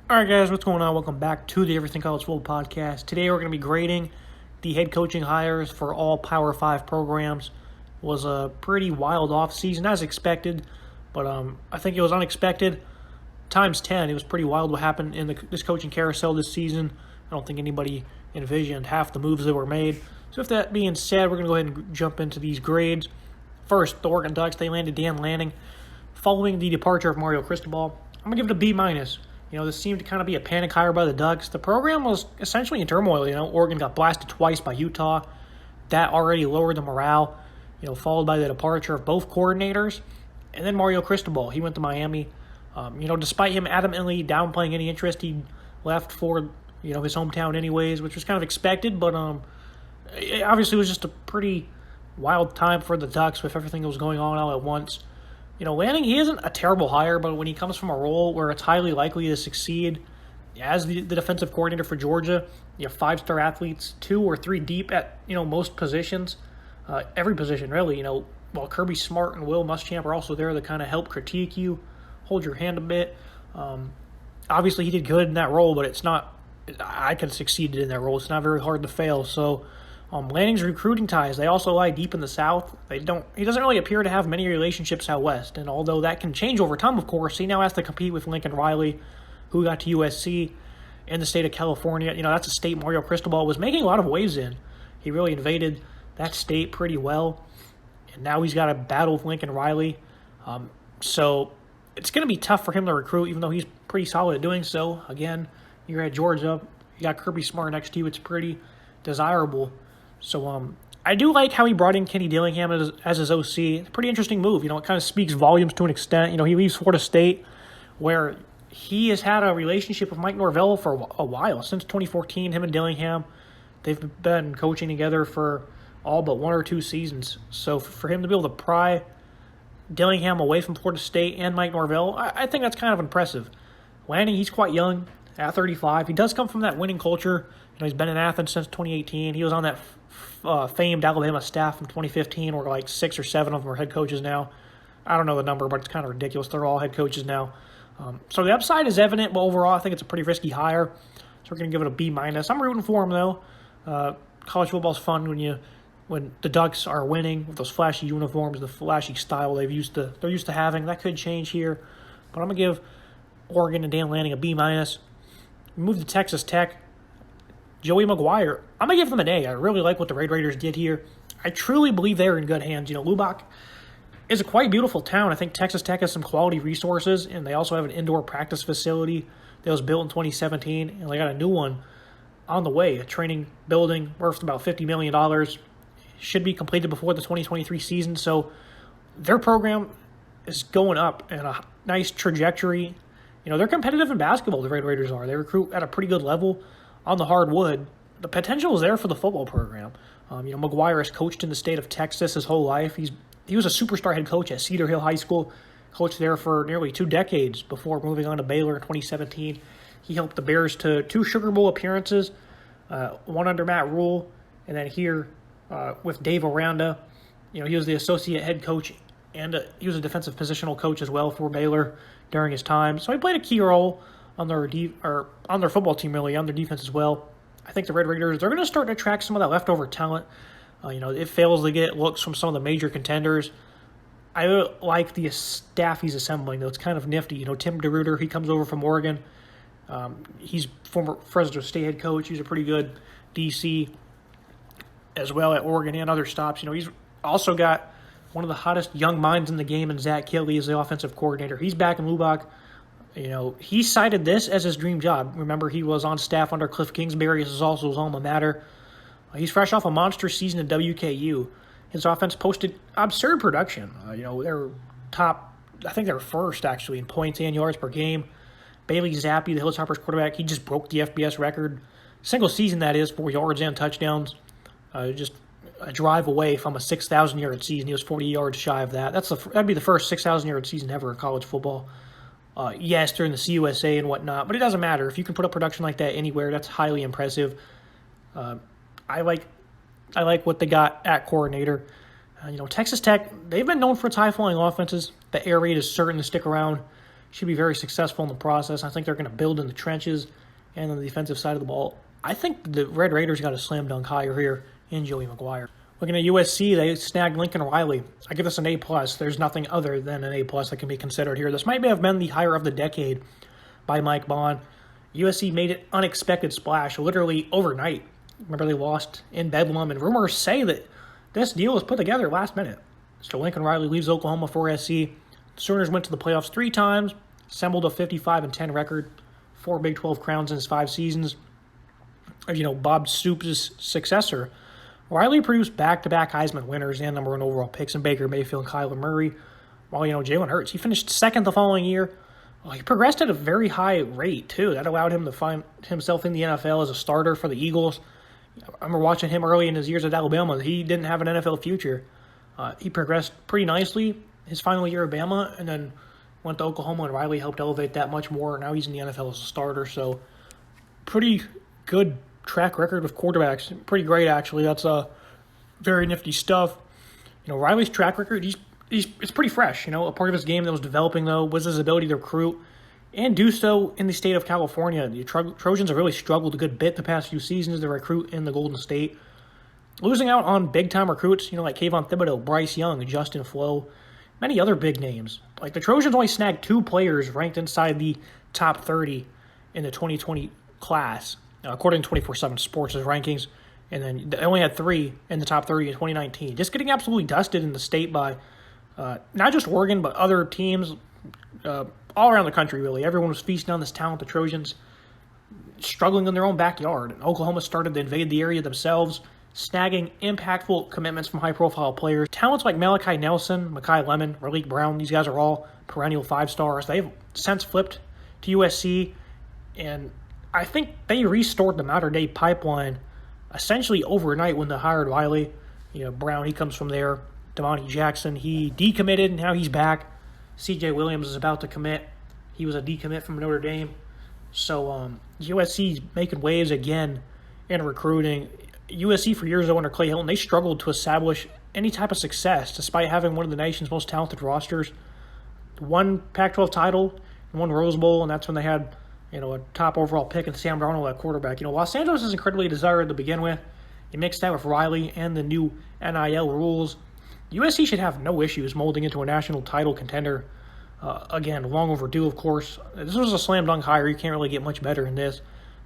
Alright guys, what's going on? Welcome back to the Everything College Football Podcast. Today we're going to be grading the head coaching hires for all Power 5 programs. It was a pretty wild offseason as expected, but I think it was unexpected times 10. It was pretty wild what happened in this coaching carousel this season. I don't think anybody envisioned half the moves that were made. So with that being said, we're going to go ahead and jump into these grades. First, the Oregon Ducks, they landed Dan Lanning following the departure of Mario Cristobal. I'm going to give it a B-. This seemed to kind of be a panic hire by the Ducks. The program was essentially in turmoil. Oregon got blasted twice by Utah. That already lowered the morale, followed by the departure of both coordinators. And then Mario Cristobal, he went to Miami. Despite him adamantly downplaying any interest, he left for, his hometown anyways, which was kind of expected. But it obviously was just a pretty wild time for the Ducks with everything that was going on all at once. Lanning, he isn't a terrible hire, but when he comes from a role where it's highly likely to succeed, as the defensive coordinator for Georgia, you have 5-star athletes, 2 or 3 deep at, most positions, every position really, while Kirby Smart and Will Muschamp are also there to kind of help critique you, hold your hand a bit. Obviously, he did good in that role, but it's not, I could have succeeded in that role. It's not very hard to fail, so Lanning's recruiting ties, they also lie deep in the South. He doesn't really appear to have many relationships out West, and although that can change over time, of course, he now has to compete with Lincoln Riley, who got to USC in the state of California. That's a state Mario Cristobal was making a lot of waves in. He really invaded that state pretty well, and now he's got to battle with Lincoln Riley. So it's going to be tough for him to recruit, even though he's pretty solid at doing so. Again, you're at Georgia, you got Kirby Smart next to you. It's pretty desirable. So I do like how he brought in Kenny Dillingham as his OC. It's a pretty interesting move. It kind of speaks volumes to an extent. He leaves Florida State, where he has had a relationship with Mike Norvell for a while. Since 2014, him and Dillingham, they've been coaching together for all but 1 or 2 seasons. So for him to be able to pry Dillingham away from Florida State and Mike Norvell, I think that's kind of impressive. Lanning, he's quite young, at 35. He does come from that winning culture. He's been in Athens since 2018. He was on that famed Alabama staff from 2015, where like 6 or 7 of them are head coaches now. I don't know the number, but it's kind of ridiculous. They're all head coaches now. So the upside is evident, but overall I think it's a pretty risky hire. So we're going to give it a B-. I'm rooting for him, though. College football's fun when the Ducks are winning with those flashy uniforms, the flashy style they're used to having. That could change here. But I'm going to give Oregon and Dan Lanning a B-. Move to Texas Tech. Joey McGuire, I'm going to give them an A. I really like what the Red Raiders did here. I truly believe they're in good hands. Lubbock is a quite beautiful town. I think Texas Tech has some quality resources, and they also have an indoor practice facility that was built in 2017, and they got a new one on the way, a training building worth about $50 million. Should be completed before the 2023 season, so their program is going up in a nice trajectory. They're competitive in basketball, the Red Raiders are. They recruit at a pretty good level on the hardwood. The potential is there for the football program. McGuire has coached in the state of Texas his whole life. He was a superstar head coach at Cedar Hill High School, coached there for nearly 2 decades before moving on to Baylor in 2017. He helped the Bears to 2 Sugar Bowl appearances, one under Matt Rule, and then here with Dave Aranda. He was the associate head coach, and he was a defensive positional coach as well for Baylor during his time. So he played a key role on their football team, really, on their defense as well. I think the Red Raiders, they're going to start to attract some of that leftover talent. It fails to get looks from some of the major contenders. I like the staff he's assembling, though. It's kind of nifty. Tim DeRuyter, he comes over from Oregon. He's former Fresno State head coach. He's a pretty good DC as well at Oregon and other stops. He's also got one of the hottest young minds in the game, and Zach Kelly is the offensive coordinator. He's back in Lubbock. He cited this as his dream job. Remember, he was on staff under Cliff Kingsbury. This is also his alma mater. He's fresh off a monster season at WKU. His offense posted absurd production. They're top, I think they're first, actually, in points and yards per game. Bailey Zappi, the Hilltoppers quarterback, he just broke the FBS record. Single season, that is, for yards and touchdowns. Just a drive away from a 6,000-yard season. He was 40 yards shy of that. That'd be the first 6,000-yard season ever in college football. Yes, during the CUSA and whatnot, but it doesn't matter. If you can put up production like that anywhere, that's highly impressive. I like what they got at coordinator. Texas Tech, they've been known for its high-flying offenses. The air raid is certain to stick around. should be very successful in the process. I think they're going to build in the trenches and on the defensive side of the ball. I think the Red Raiders got a slam dunk hire here in Joey McGuire. Looking at USC, they snagged Lincoln Riley. I give this an A+. There's nothing other than an A+ that can be considered here. This might have been the hire of the decade by Mike Bond. USC made an unexpected splash, literally overnight. Remember, they lost in Bedlam, and rumors say that this deal was put together last minute. So Lincoln Riley leaves Oklahoma for SC. The Sooners went to the playoffs 3 times, assembled a 55-10 record, 4 Big 12 crowns in his 5 seasons. Bob Stoops' successor. Riley produced back-to-back Heisman winners and number 1 overall picks in Baker Mayfield and Kyler Murray. While, Jalen Hurts, he finished second the following year. Well, he progressed at a very high rate, too. That allowed him to find himself in the NFL as a starter for the Eagles. I remember watching him early in his years at Alabama. He didn't have an NFL future. He progressed pretty nicely his final year at Bama, and then went to Oklahoma, and Riley helped elevate that much more. Now he's in the NFL as a starter, so pretty good track record with quarterbacks. Pretty great, actually. That's very nifty stuff. Riley's track record, it's pretty fresh. A part of his game that was developing, though, was his ability to recruit and do so in the state of California. The Trojans have really struggled a good bit the past few seasons to recruit in the Golden State, losing out on big-time recruits, like Kayvon Thibodeau, Bryce Young, Justin Flo, many other big names. Like, the Trojans only snagged 2 players ranked inside the top 30 in the 2020 class, according to 24/7 Sports' rankings, and then they only had 3 in the top 30 in 2019. Just getting absolutely dusted in the state by not just Oregon, but other teams all around the country, really. Everyone was feasting on this talent. The Trojans struggling in their own backyard. And Oklahoma started to invade the area themselves, snagging impactful commitments from high-profile players. Talents like Malachi Nelson, Mekhi Lemon, Raleek Brown, these guys are all perennial 5-stars. They've since flipped to USC, and I think they restored the Mater-Dei pipeline essentially overnight when they hired Riley. Brown, he comes from there. Devontae Jackson, he decommitted, and now he's back. C.J. Williams is about to commit. He was a decommit from Notre Dame. So USC's making waves again in recruiting. USC for years, though, under Clay Helton, they struggled to establish any type of success despite having one of the nation's most talented rosters. One Pac-12 title and 1 Rose Bowl, and that's when they had a top overall pick in Sam Darnold at quarterback. Los Angeles is incredibly desired to begin with. You mix that with Riley and the new NIL rules. USC should have no issues molding into a national title contender. Again, long overdue, of course. This was a slam dunk hire. You can't really get much better than this.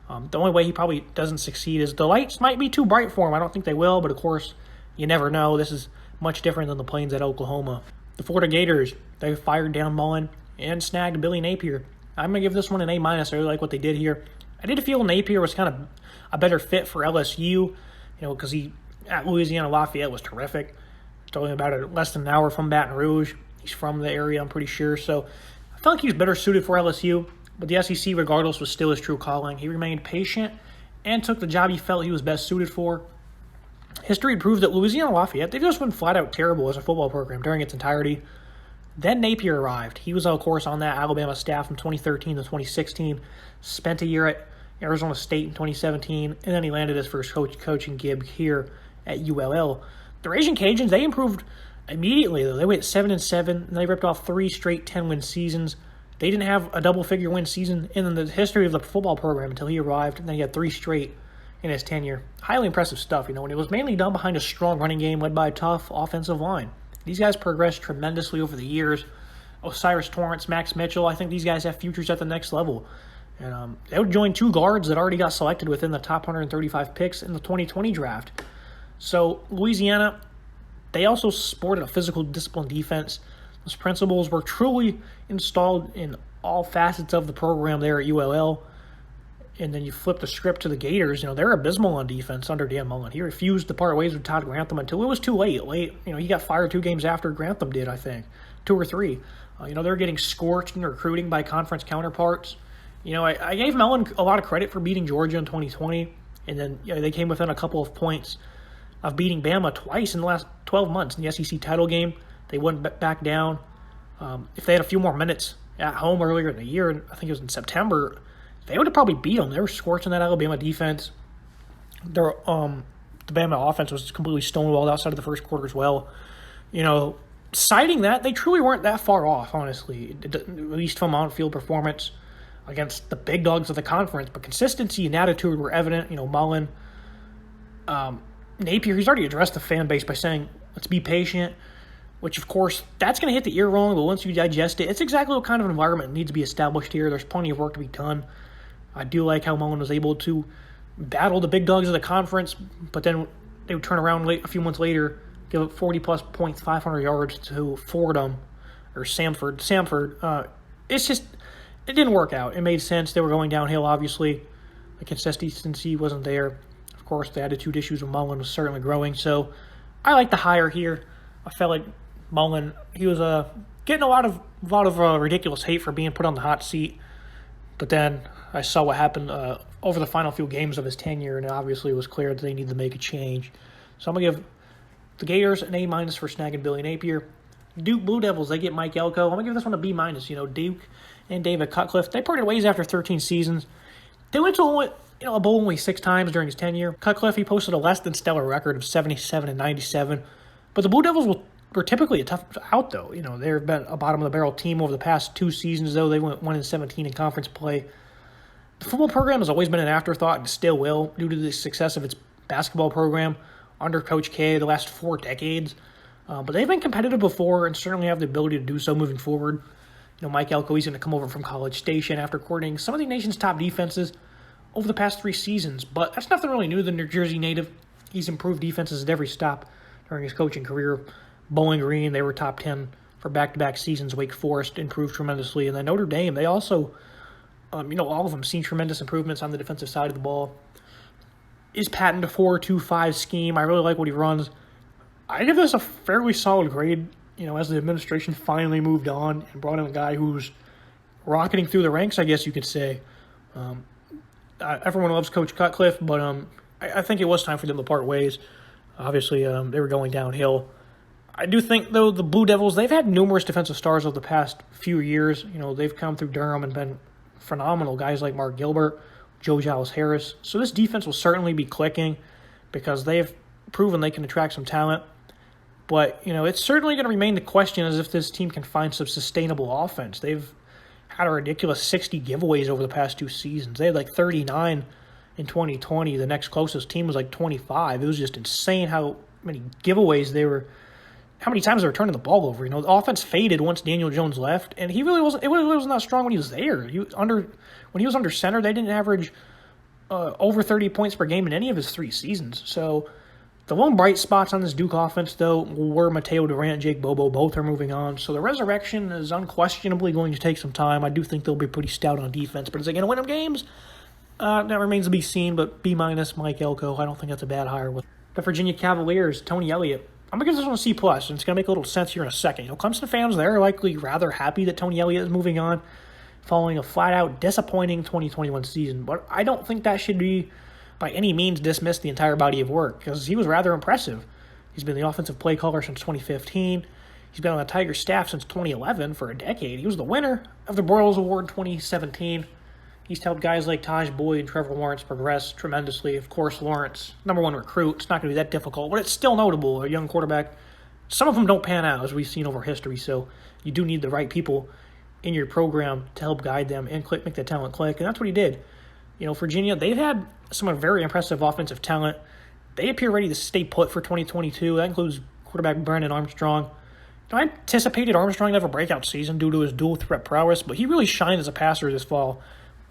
The only way he probably doesn't succeed is the lights might be too bright for him. I don't think they will, but of course, you never know. This is much different than the Plains at Oklahoma. The Florida Gators, they fired Dan Mullen and snagged Billy Napier. I'm going to give this one an A-. I really like what they did here. I did feel Napier was kind of a better fit for LSU, because he at Louisiana Lafayette was terrific. It's only about less than an hour from Baton Rouge. He's from the area, I'm pretty sure. So I felt like he was better suited for LSU. But the SEC, regardless, was still his true calling. He remained patient and took the job he felt he was best suited for. History proved that Louisiana Lafayette, they've just been flat-out terrible as a football program during its entirety. Then Napier arrived. He was, of course, on that Alabama staff from 2013 to 2016, spent a year at Arizona State in 2017, and then he landed his first coaching gig here at ULL. The Raging Cajuns, they improved immediately, though. They went 7-7, and they ripped off 3 straight 10-win seasons. They didn't have a double-figure win season in the history of the football program until he arrived, and then he had 3 straight in his tenure. Highly impressive stuff, and it was mainly done behind a strong running game led by a tough offensive line. These guys progressed tremendously over the years. Osiris Torrance, Max Mitchell, I think these guys have futures at the next level. And they would join 2 guards that already got selected within the top 135 picks in the 2020 draft. So Louisiana, they also sported a physical discipline defense. Those principles were truly installed in all facets of the program there at ULL. And then you flip the script to the Gators. They're abysmal on defense under Dan Mullen. He refused to part ways with Todd Grantham until it was too late. He got fired 2 games after Grantham did, I think. 2 or 3. They're getting scorched in recruiting by conference counterparts. I gave Mullen a lot of credit for beating Georgia in 2020. And then they came within a couple of points of beating Bama twice in the last 12 months in the SEC title game. They went back down. If they had a few more minutes at home earlier in the year, I think it was in September, they would have probably beat them. They were scorching that Alabama defense. The Bama offense was completely stonewalled outside of the first quarter as well. citing that, they truly weren't that far off, honestly, at least from on-field performance against the big dogs of the conference. But consistency and attitude were evident. Mullen, Napier, he's already addressed the fan base by saying, let's be patient, which, of course, that's going to hit the ear wrong, but once you digest it, it's exactly what kind of environment needs to be established here. There's plenty of work to be done. I do like how Mullen was able to battle the big dogs of the conference, but then they would turn around a few months later, give up 40-plus points, 500 yards to Fordham or Samford. It's just, it didn't work out. It made sense. They were going downhill, obviously. The consistency wasn't there. Of course, the attitude issues with Mullen was certainly growing. So I like the hire here. I felt like Mullen, he was getting a lot of ridiculous hate for being put on the hot seat. But then I saw what happened over the final few games of his tenure, and obviously it was clear that they needed to make a change. So I'm going to give the Gators an A- for snagging Billy Napier. Duke Blue Devils, they get Mike Elko. I'm going to give this one a B-. Duke and David Cutcliffe, they parted ways after 13 seasons. They went to a bowl only 6 times during his tenure. Cutcliffe, he posted a less than stellar record of 77-97. But the Blue Devils were typically a tough out, though. They've been a bottom-of-the-barrel team over the past 2 seasons, though. They went 1-17 in conference play. The football program has always been an afterthought and still will due to the success of its basketball program under Coach K the last 4 decades. But they've been competitive before and certainly have the ability to do so moving forward. Mike Elko, he's going to come over from College Station after coordinating some of the nation's top defenses over the past 3 seasons. But that's nothing really new to the New Jersey native. He's improved defenses at every stop during his coaching career. Bowling Green, they were top 10 for back-to-back seasons. Wake Forest improved tremendously. And then Notre Dame, they also, all of them seen tremendous improvements on the defensive side of the ball. His patent 4-2-5 scheme, I really like what he runs. I give this a fairly solid grade, as the administration finally moved on and brought in a guy who's rocketing through the ranks, I guess you could say. Everyone loves Coach Cutcliffe, but I think it was time for them to part ways. Obviously, they were going downhill. I do think, though, the Blue Devils, they've had numerous defensive stars over the past few years. They've come through Durham and been phenomenal. Guys like Mark Gilbert, Joe Giles Harris. So this defense will certainly be clicking because they've proven they can attract some talent. But, it's certainly going to remain the question as if this team can find some sustainable offense. They've had a ridiculous 60 giveaways over the past 2 seasons. They had like 39 in 2020. The next closest team was like 25. It was just insane how many giveaways how many times they were turning the ball over. The offense faded once Daniel Jones left, and it really wasn't that strong when he was there. When he was under center, they didn't average over 30 points per game in any of his 3 seasons. So the lone bright spots on this Duke offense, though, were Mateo Durant and Jake Bobo. Both are moving on. So the resurrection is unquestionably going to take some time. I do think they'll be pretty stout on defense. But is they going to win them games? That remains to be seen. But B- Mike Elko, I don't think that's a bad hire. With the Virginia Cavaliers, Tony Elliott, I'm going to give this one a C+, and it's going to make a little sense here in a second. Clemson fans, they're likely rather happy that Tony Elliott is moving on following a flat-out disappointing 2021 season. But I don't think that should be by any means dismiss the entire body of work because he was rather impressive. He's been the offensive play caller since 2015. He's been on the Tiger staff since 2011 for a decade. He was the winner of the Broyles Award in 2017. He's helped guys like Taj Boyd and Trevor Lawrence progress tremendously. Of course, Lawrence, #1 recruit. It's not going to be that difficult, but it's still notable. A young quarterback. Some of them don't pan out, as we've seen over history, so you do need the right people in your program to help guide them and make the talent click, and that's what he did. Virginia, they've had some very impressive offensive talent. They appear ready to stay put for 2022. That includes quarterback Brennan Armstrong. I anticipated Armstrong to have a breakout season due to his dual threat prowess, but he really shined as a passer this fall.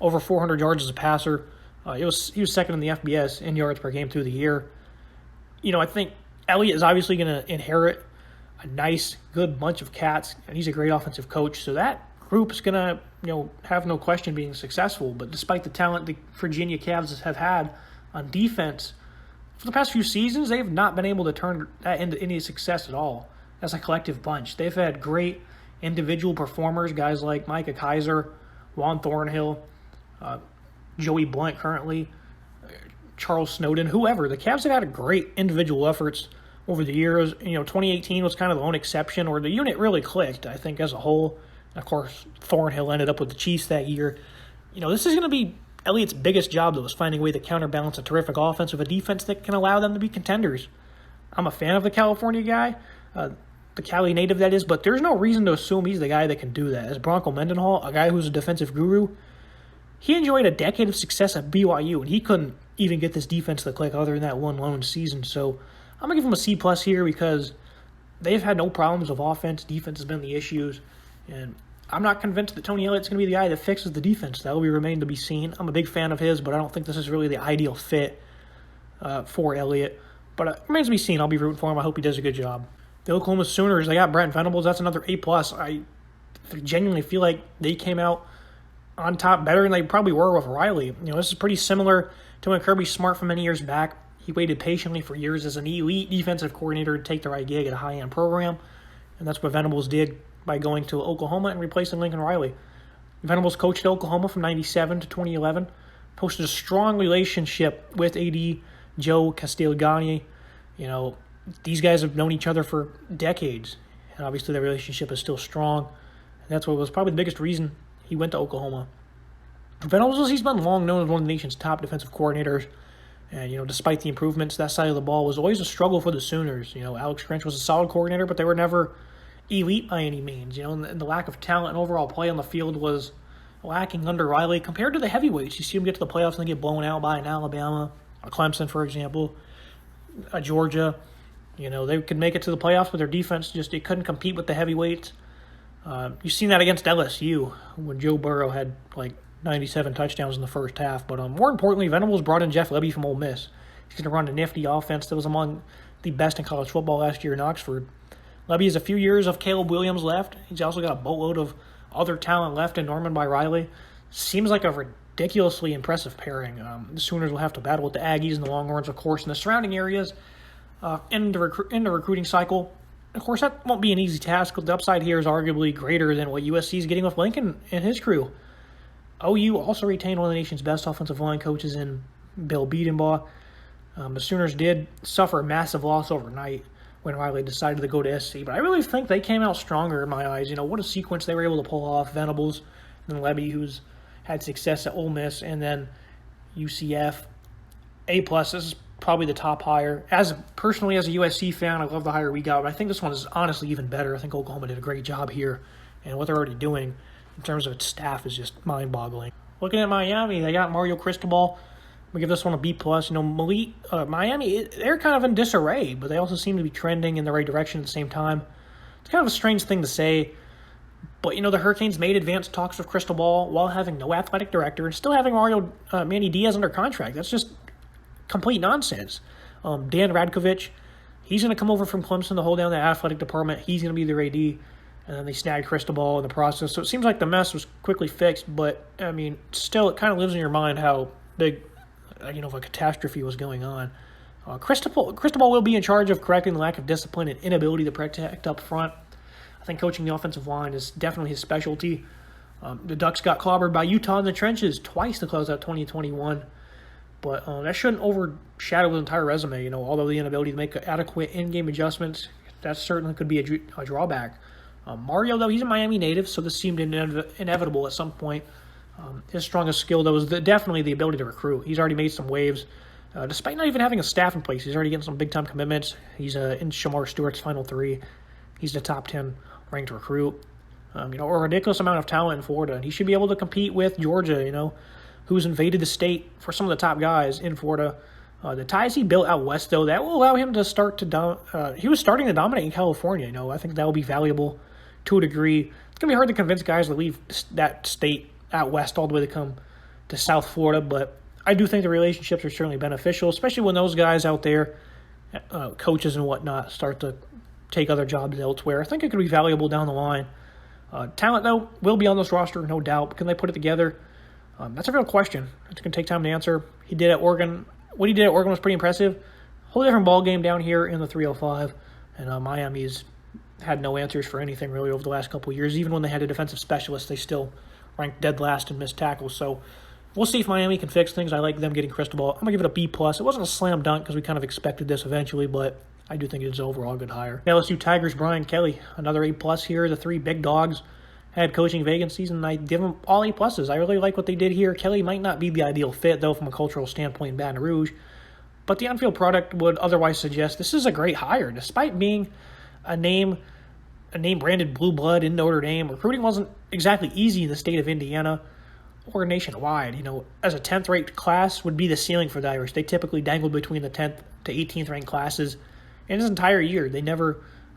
Over 400 yards as a passer. He was second in the FBS in yards per game through the year. I think Elliott is obviously going to inherit a nice, good bunch of cats, and he's a great offensive coach. So that group is going to, have no question being successful. But despite the talent the Virginia Cavs have had on defense, for the past few seasons, they've not been able to turn that into any success at all as a collective bunch. They've had great individual performers, guys like Micah Kaiser, Juan Thornhill, Joey Blunt currently, Charles Snowden, whoever. The Cavs have had great individual efforts over the years. 2018 was kind of the lone exception where the unit really clicked, I think, as a whole. Of course, Thornhill ended up with the Chiefs that year. This is going to be Elliott's biggest job, though, is finding a way to counterbalance a terrific offense with a defense that can allow them to be contenders. I'm a fan of the California guy. the Cali native that is, but there's no reason to assume he's the guy that can do that. As Bronco Mendenhall, a guy who's a defensive guru, he enjoyed a decade of success at BYU, and he couldn't even get this defense to click other than that one lone season. So I'm going to give him a C+ here because they've had no problems with offense. Defense has been the issues, and I'm not convinced that Tony Elliott's going to be the guy that fixes the defense. That will remain to be seen. I'm a big fan of his, but I don't think this is really the ideal fit for Elliott. But it remains to be seen. I'll be rooting for him. I hope he does a good job. The Oklahoma Sooners, they got Brent Venables. That's another A+. I genuinely feel like they came out on top better than they probably were with Riley. This is pretty similar to when Kirby Smart from many years back. He waited patiently for years as an elite defensive coordinator to take the right gig at a high-end program, and that's what Venables did by going to Oklahoma and replacing Lincoln Riley. Venables coached Oklahoma from 1997 to 2011, posted a strong relationship with AD Joe Castiglione. These guys have known each other for decades, and obviously their relationship is still strong. And that's what was probably the biggest reason he went to Oklahoma. Venables, he's been long known as one of the nation's top defensive coordinators, and despite the improvements, that side of the ball was always a struggle for the Sooners. Alex Grinch was a solid coordinator, but they were never elite by any means. And the lack of talent and overall play on the field was lacking under Riley compared to the heavyweights. You see them get to the playoffs and they get blown out by an Alabama, a Clemson, for example, a Georgia. They could make it to the playoffs, but their defense they couldn't compete with the heavyweights. You've seen that against LSU when Joe Burrow had 97 touchdowns in the first half. But more importantly, Venables brought in Jeff Lebby from Ole Miss. He's going to run a nifty offense that was among the best in college football last year in Oxford. Lebby has a few years of Caleb Williams left. He's also got a boatload of other talent left in Norman by Riley. Seems like a ridiculously impressive pairing. The Sooners will have to battle with the Aggies and the Longhorns, of course, in the surrounding areas in the recruiting cycle. Of course, that won't be an easy task. The upside here is arguably greater than what USC is getting with Lincoln and his crew. OU also retained one of the nation's best offensive line coaches in Bill Biedenbaugh. The Sooners did suffer a massive loss overnight when Riley decided to go to SC, but I really think they came out stronger in my eyes. What a sequence they were able to pull off. Venables, then Lebby, who's had success at Ole Miss, and then UCF. A+, this is probably the top hire. Personally, as a USC fan, I love the hire we got, but I think this one is honestly even better. I think Oklahoma did a great job here, and what they're already doing in terms of its staff is just mind-boggling. Looking at Miami, they got Mario Cristobal. We give this one a B+. Miami, they're kind of in disarray, but they also seem to be trending in the right direction at the same time. It's kind of a strange thing to say, but, the Hurricanes made advanced talks with Cristobal while having no athletic director and still having Manny Diaz under contract. That's just complete nonsense. Dan Radkovich, he's going to come over from Clemson to hold down the athletic department. He's going to be their AD, and then they snagged Cristobal in the process. So it seems like the mess was quickly fixed, but, still it kind of lives in your mind how big of a catastrophe was going on. Cristobal will be in charge of correcting the lack of discipline and inability to protect up front. I think coaching the offensive line is definitely his specialty. The Ducks got clobbered by Utah in the trenches twice to close out 2021, but that shouldn't overshadow his entire resume. Although the inability to make adequate in-game adjustments, that certainly could be a drawback. Mario, though, he's a Miami native, so this seemed inevitable at some point. His strongest skill, though, is definitely the ability to recruit. He's already made some waves. Despite not even having a staff in place, he's already getting some big-time commitments. He's in Shamar Stewart's final 3. He's the top 10 ranked recruit. A ridiculous amount of talent in Florida. And he should be able to compete with Georgia, who's invaded the state for some of the top guys in Florida. The ties he built out west, though, that will allow him to start to he was starting to dominate in California. I think that will be valuable to a degree. It's going to be hard to convince guys to leave that state out west all the way to come to South Florida, but I do think the relationships are certainly beneficial, especially when those guys out there, coaches and whatnot, start to take other jobs elsewhere. I think it could be valuable down the line. Talent, though, will be on this roster, no doubt, but can they put it together? That's a real question. It's going to take time to answer. He did at Oregon. What he did at Oregon was pretty impressive. Whole different ball game down here in the 305, and Miami's had no answers for anything really over the last couple of years. Even when they had a defensive specialist, they still ranked dead last in missed tackles. So we'll see if Miami can fix things. I like them getting Cristobal. I'm going to give it a B+. It wasn't a slam dunk because we kind of expected this eventually, but I do think it's overall a good hire. LSU Tigers, Brian Kelly, another A+ here. The 3 big dogs had coaching vacancies, and I give them all A+. I really like what they did here. Kelly might not be the ideal fit, though, from a cultural standpoint in Baton Rouge, but the on-field product would otherwise suggest this is a great hire, despite being a name a name-branded blue blood in Notre Dame. Recruiting wasn't exactly easy in the state of Indiana or nationwide. As a 10th ranked class would be the ceiling for the Irish. They typically dangled between the 10th to 18th ranked classes in his entire year.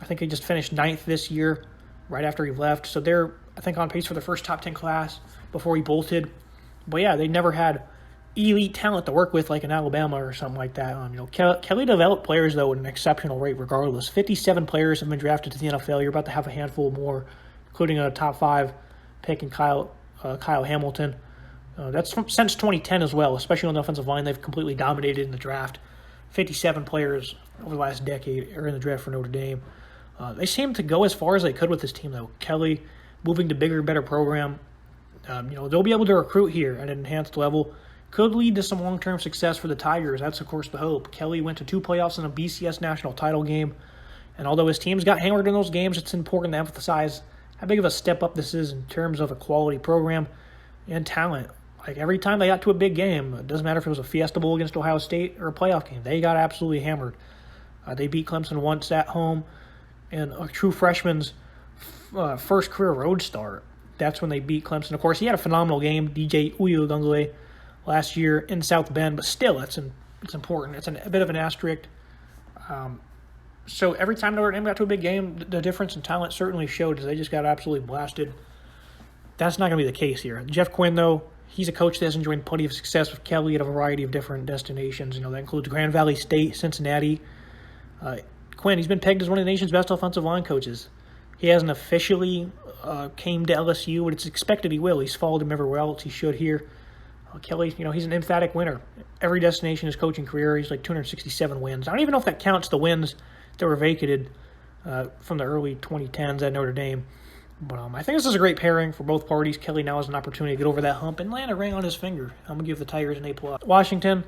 I think they just finished 9th this year right after he left. So they're, I think, on pace for the first top 10 class before he bolted. But yeah, they never had elite talent to work with like in Alabama or something like that. Kelly developed players, though, at an exceptional rate regardless. 57 players have been drafted to the NFL. You're about to have a handful more, including a top 5 pick in Kyle Hamilton. Since 2010 as well, especially on the offensive line. They've completely dominated in the draft. 57 players over the last decade are in the draft for Notre Dame. They seem to go as far as they could with this team, though. Kelly moving to bigger and better program. They'll be able to recruit here at an enhanced level. Could lead to some long-term success for the Tigers. That's, of course, the hope. Kelly went to 2 playoffs in a BCS national title game. And although his teams got hammered in those games, it's important to emphasize how big of a step up this is in terms of a quality program and talent. Like, every time they got to a big game, it doesn't matter if it was a Fiesta Bowl against Ohio State or a playoff game, they got absolutely hammered. They beat Clemson once at home, and a true freshman's first career road start. That's when they beat Clemson. Of course, he had a phenomenal game, DJ Uyunglele, last year in South Bend, but still, it's important. It's a bit of an asterisk. So every time Notre Dame got to a big game, the difference in talent certainly showed as they just got absolutely blasted. That's not going to be the case here. Jeff Quinn, though, he's a coach that has enjoyed plenty of success with Kelly at a variety of different destinations. That includes Grand Valley State, Cincinnati. Quinn, he's been pegged as one of the nation's best offensive line coaches. He hasn't officially came to LSU, but it's expected he will. He's followed him everywhere else. He should here. Kelly, he's an emphatic winner. Every destination in his coaching career, he's like 267 wins. I don't even know if that counts the wins that were vacated from the early 2010s at Notre Dame. But I think this is a great pairing for both parties. Kelly now has an opportunity to get over that hump and land a ring on his finger. I'm going to give the Tigers an A+. Washington,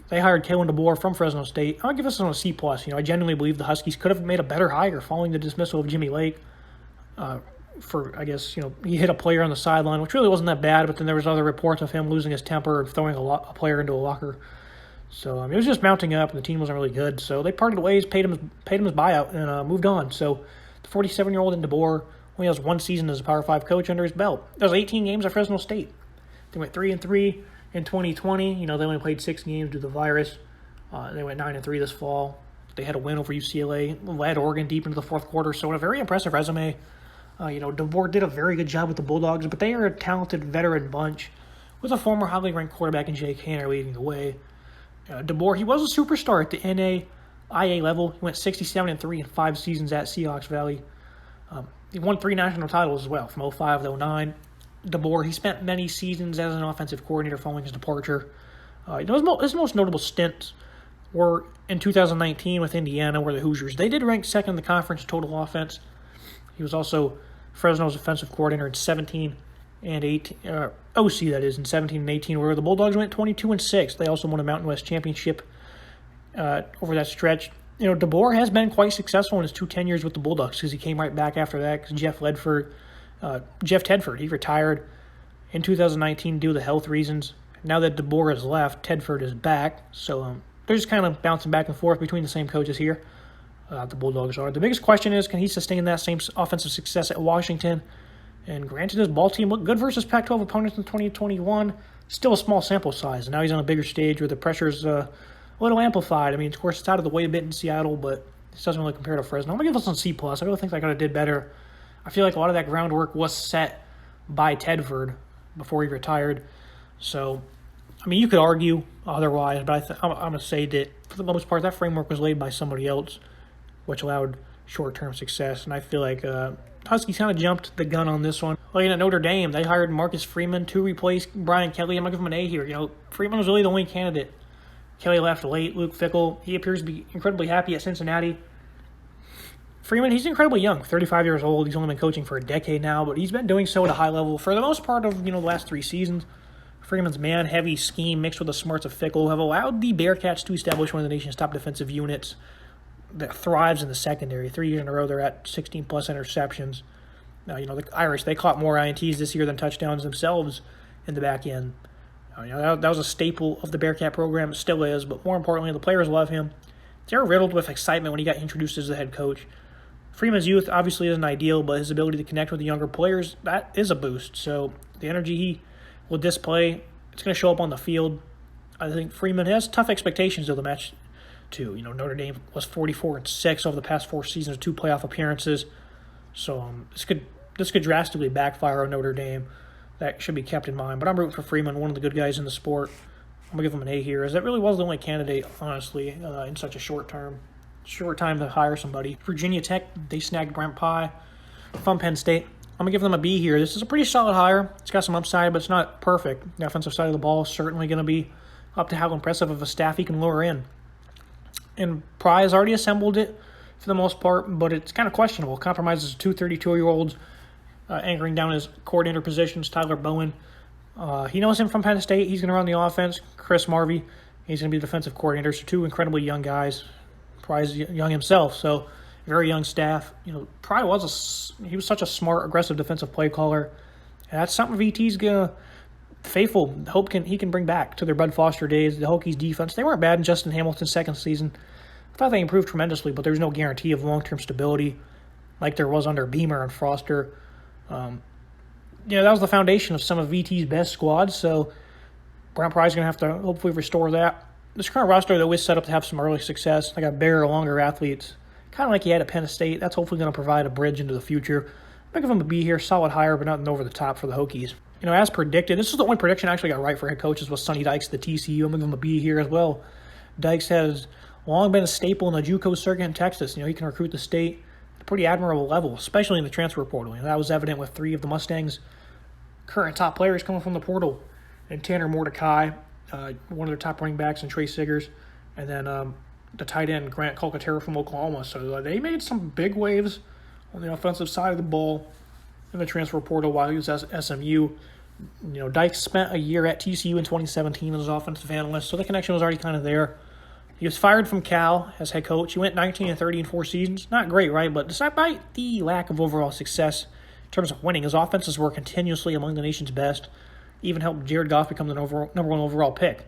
they hired Kalen DeBoer from Fresno State. I'm going to give this one a C+. I genuinely believe the Huskies could have made a better hire following the dismissal of Jimmy Lake. He hit a player on the sideline, which really wasn't that bad, but then there was other reports of him losing his temper and throwing a player into a locker. So it was just mounting up, and the team wasn't really good. So they parted ways, paid him his buyout, and moved on. So the 47-year-old in DeBoer only has 1 season as a Power 5 coach under his belt. That was 18 games at Fresno State. They went 3-3 in 2020. They only played 6 games due to the virus. They went 9-3 this fall. They had a win over UCLA, led Oregon deep into the fourth quarter. So a very impressive resume. DeBoer did a very good job with the Bulldogs, but they are a talented veteran bunch with a former highly ranked quarterback in Jake Haener leading the way. DeBoer, he was a superstar at the NAIA level. He went 67-3 in 5 seasons at Seahawks Valley. He won 3 national titles as well, from 05 to 09. DeBoer, he spent many seasons as an offensive coordinator following his departure. His most notable stints were in 2019 with Indiana, where the Hoosiers, they did rank second in the conference total offense. He was also Fresno's offensive coordinator in 17 and 18, OC that is, in 17 and 18, where the Bulldogs went 22-6. They also won a Mountain West championship over that stretch. DeBoer has been quite successful in his 2 tenures with the Bulldogs because he came right back after that because Jeff Tedford, he retired in 2019 due to health reasons. Now that DeBoer has left, Tedford is back. So they're just kind of bouncing back and forth between the same coaches here. The Bulldogs are. The biggest question is, can he sustain that same offensive success at Washington? And granted, his ball team looked good versus Pac-12 opponents in 2021. Still a small sample size. And now he's on a bigger stage where the pressure's a little amplified. Of course, it's out of the way a bit in Seattle, but this doesn't really compare to Fresno. I'm going to give this one C+. I really think they could have did better. I feel like a lot of that groundwork was set by Tedford before he retired. So, you could argue otherwise, but I'm going to say that for the most part, that framework was laid by somebody else, which allowed short-term success. And I feel like Huskies kind of jumped the gun on this one. Looking at Notre Dame, they hired Marcus Freeman to replace Brian Kelly. I'm going to give him an A here. Freeman was really the only candidate. Kelly left late. Luke Fickell, he appears to be incredibly happy at Cincinnati. Freeman, he's incredibly young, 35 years old. He's only been coaching for a decade now, but he's been doing so at a high level for the most part of the last 3 seasons. Freeman's man-heavy scheme mixed with the smarts of Fickell have allowed the Bearcats to establish one of the nation's top defensive units that thrives in the secondary. 3 years in a row, they're at 16-plus interceptions. Now, the Irish, they caught more INTs this year than touchdowns themselves in the back end. That was a staple of the Bearcat program. It still is, but more importantly, the players love him. They're riddled with excitement when he got introduced as the head coach. Freeman's youth obviously isn't ideal, but his ability to connect with the younger players, that is a boost. So the energy he will display, it's going to show up on the field. I think Freeman has tough expectations of the match, too. Notre Dame was 44-6 over the past 4 seasons, 2 playoff appearances. So this could drastically backfire on Notre Dame. That should be kept in mind. But I'm rooting for Freeman, one of the good guys in the sport. I'm going to give him an A here, as it really was the only candidate, honestly, in such a short time to hire somebody. Virginia Tech, they snagged Brent Pye from Penn State. I'm going to give them a B here. This is a pretty solid hire. It's got some upside, but it's not perfect. The offensive side of the ball is certainly going to be up to how impressive of a staff he can lure in. And Pye has already assembled it for the most part, but it's kind of questionable. Compromises 2 32-year-olds, anchoring down his coordinator positions. Tyler Bowen, he knows him from Penn State. He's going to run the offense. Chris Marvey, he's going to be the defensive coordinator. So 2 incredibly young guys. Pry's young himself, so very young staff. Pry was such a smart, aggressive defensive play caller, and that's something VT's gonna he can bring back to their Bud Foster days. The Hokies defense, they weren't bad in Justin Hamilton's second season. I thought they improved tremendously, but there's no guarantee of long-term stability like there was under Beamer and Foster. That was the foundation of some of VT's best squads, so Brent Pry's going to have to hopefully restore that. This current roster, though, is set up to have some early success. They got bigger, longer athletes, kind of like he had at Penn State. That's hopefully going to provide a bridge into the future. I'm going to give him a B here. Solid hire, but nothing over the top for the Hokies. As predicted, this is the only prediction I actually got right for head coaches was Sonny Dykes, the TCU. I'm going to give him a B here as well. Dykes has long been a staple in the JUCO circuit in Texas. He can recruit the state at a pretty admirable level, especially in the transfer portal. That was evident with 3 of the Mustangs' current top players coming from the portal. And Tanner Mordecai, one of their top running backs, and Trey Siggers, and then the tight end Grant Calcaterra from Oklahoma. So they made some big waves on the offensive side of the ball in the transfer portal while he was at SMU. Dykes spent a year at TCU in 2017 as an offensive analyst, so the connection was already kind of there. He was fired from Cal as head coach. He went 19-30 in 4 seasons. Not great, right? But despite the lack of overall success in terms of winning, his offenses were continuously among the nation's best. Even helped Jared Goff become the number 1 overall pick.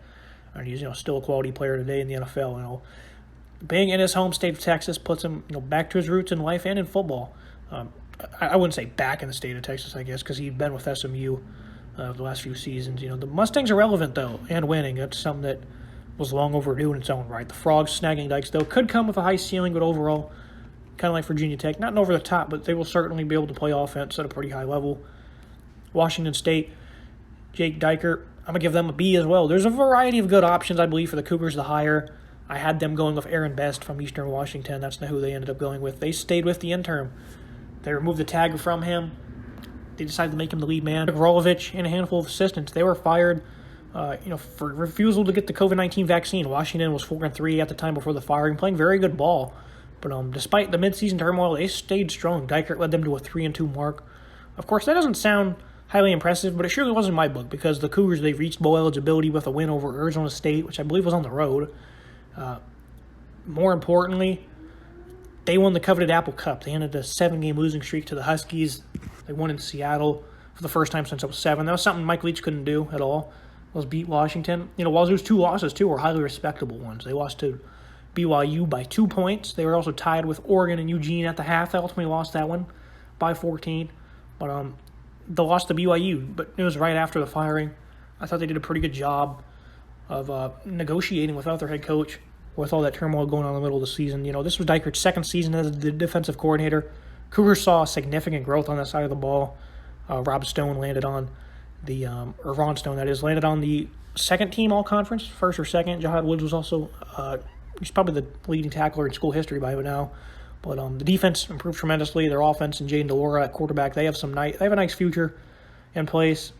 And he's still a quality player today in the NFL. Being in his home state of Texas puts him back to his roots in life and in football. I wouldn't say back in the state of Texas, I guess, because he'd been with SMU the last few seasons. The Mustangs are relevant, though, and winning. That's something that was long overdue in its own right. The Frogs snagging Dykes, though, could come with a high ceiling, but overall, kind of like Virginia Tech, not an over the top, but they will certainly be able to play offense at a pretty high level. Washington State, Jake Diker, I'm going to give them a B as well. There's a variety of good options, I believe, for the Cougars to hire. I had them going with Aaron Best from Eastern Washington. That's not who they ended up going with. They stayed with the interim. They removed the tag from him. They decided to make him the lead man. Rolovich and a handful of assistants, they were fired for refusal to get the COVID-19 vaccine. Washington was 4-3 at the time before the firing, playing very good ball. But despite the midseason turmoil, they stayed strong. Dykert led them to a 3-2 mark. Of course, that doesn't sound highly impressive, but it surely was in my book because the Cougars, they reached bowl eligibility with a win over Arizona State, which I believe was on the road. More importantly, they won the coveted Apple Cup. They ended a 7-game losing streak to the Huskies. They won in Seattle for the first time since 2007. That was something Mike Leach couldn't do at all, was beat Washington. Wazoo's 2 losses, too, were highly respectable ones. They lost to BYU by 2 points. They were also tied with Oregon and Eugene at the half. They ultimately lost that one by 14. But they lost to BYU, but it was right after the firing. I thought they did a pretty good job of negotiating without their head coach with all that turmoil going on in the middle of the season. This was Dykert's second season as the defensive coordinator. Cougars saw significant growth on that side of the ball. Rob Stone landed on or Ron Stone, that is, landed on the second team all-conference, first or second. Jahad Woods was also, he's probably the leading tackler in school history by now. But the defense improved tremendously. Their offense and Jaden DeLora at quarterback, they have a nice future in place.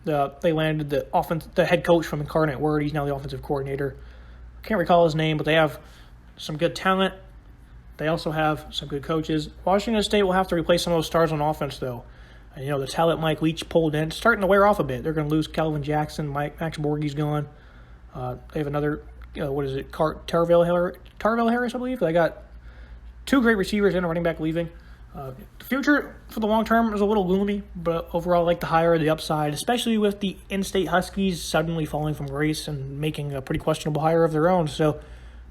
They landed the head coach from Incarnate Word. He's now the offensive coordinator. Can't recall his name, but they have some good talent. They also have some good coaches. Washington State will have to replace some of those stars on offense, though. And, the talent Mike Leach pulled in, it's starting to wear off a bit. They're going to lose Calvin Jackson. Max Borghi's gone. They have another, Tarvell Harris, I believe. They got 2 great receivers and a running back leaving. The future for the long term is a little gloomy, but overall I like the hire, the upside, especially with the in-state Huskies suddenly falling from grace and making a pretty questionable hire of their own. So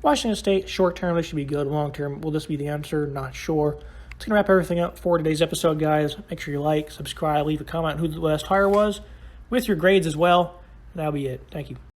Washington State, short term, they should be good. Long term, will this be the answer? Not sure. That's going to wrap everything up for today's episode, guys. Make sure you like, subscribe, leave a comment on who the last hire was with your grades as well. That'll be it. Thank you.